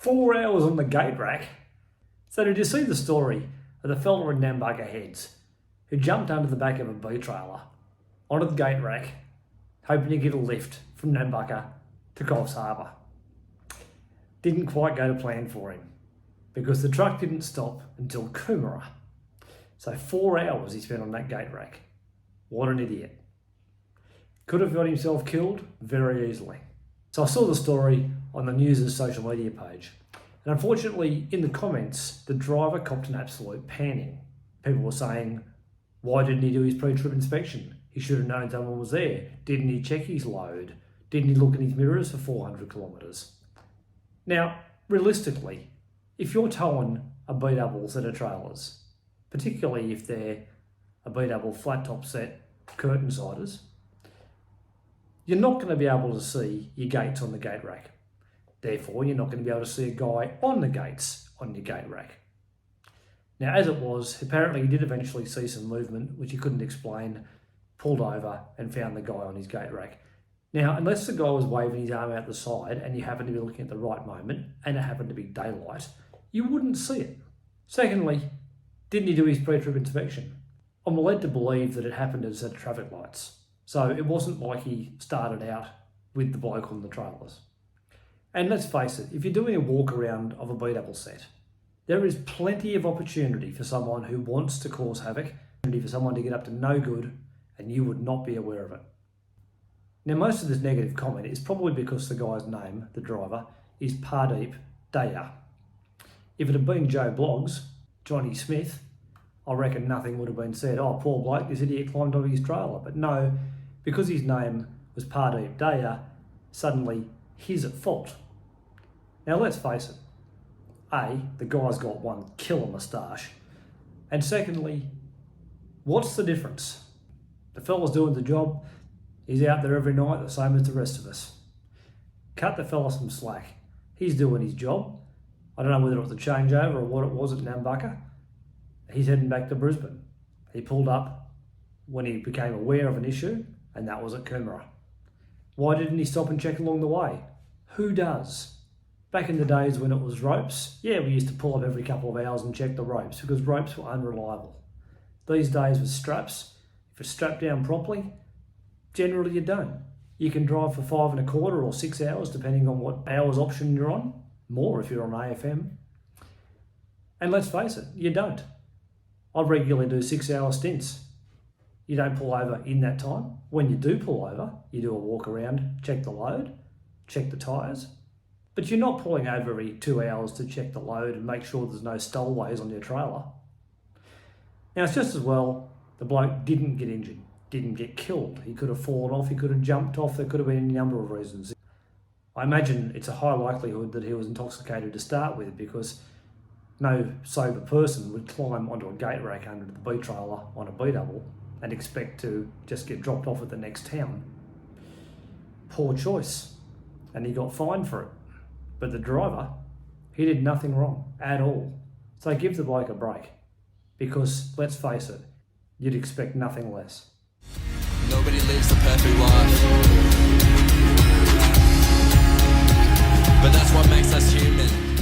4 hours on the gate rack? So did you see the story of the fella in Nambucca Heads who jumped under the back of a B trailer onto the gate rack hoping to get a lift from Nambucca to Coffs Harbour? Didn't quite go to plan for him because the truck didn't stop until Coomera. So 4 hours he spent on that gate rack. What an idiot. Could have got himself killed very easily. So I saw the story on the News' social media page. And unfortunately, in the comments, the driver copped an absolute panning. People were saying, why didn't he do his pre-trip inspection? He should have known someone was there. Didn't he check his load? Didn't he look in his mirrors for 400 kilometres? Now, realistically, if you're towing a B-double set of trailers, particularly if they're a B-double flat top set curtain siders, you're not going to be able to see your gates on the gate rack. Therefore, you're not going to be able to see a guy on the gates on your gate rack. Now, as it was, apparently he did eventually see some movement, which he couldn't explain, pulled over and found the guy on his gate rack. Now, unless the guy was waving his arm out the side and you happened to be looking at the right moment and it happened to be daylight, you wouldn't see it. Secondly, didn't he do his pre-trip inspection? I'm led to believe that it happened at a set of traffic lights. So it wasn't like he started out with the bloke on the trailers. And let's face it, if you're doing a walk around of a B-double set, there is plenty of opportunity for someone who wants to cause havoc, for someone to get up to no good, and you would not be aware of it. Now, most of this negative comment is probably because the guy's name, the driver, is Pardeep Daya. If it had been Joe Bloggs, Johnny Smith, I reckon nothing would have been said. Oh, poor bloke, this idiot climbed onto his trailer. But no, because his name was Pardeep Daya, suddenly he's at fault. Now, let's face it. A, the guy's got one killer moustache. And secondly, what's the difference? The fella's doing the job. He's out there every night, the same as the rest of us. Cut the fella some slack. He's doing his job. I don't know whether it was a changeover or what it was at Nambucca. He's heading back to Brisbane. He pulled up when he became aware of an issue, and that was at Coomera. Why didn't he stop and check along the way? Who does? Back in the days when it was ropes, yeah, we used to pull up every couple of hours and check the ropes because ropes were unreliable. These days with straps, if it's strapped down properly, generally you don't. You can drive for 5 1/4 or 6 hours depending on what hours option you're on, more if you're on AFM. And let's face it, you don't. I regularly do 6-hour stints. You don't pull over in that time. When you do pull over, you do a walk around, check the load, check the tyres. But you're not pulling over every 2 hours to check the load and make sure there's no stowaways on your trailer. Now, it's just as well the bloke didn't get injured, didn't get killed. He could have fallen off, he could have jumped off, there could have been any number of reasons. I imagine it's a high likelihood that he was intoxicated to start with because no sober person would climb onto a gate rack under the B trailer on a B-double and expect to just get dropped off at the next town. Poor choice. And he got fined for it. But the driver, he did nothing wrong at all. So give the bloke a break. Because, let's face it, you'd expect nothing less. Nobody lives a perfect life, but that's what makes us human.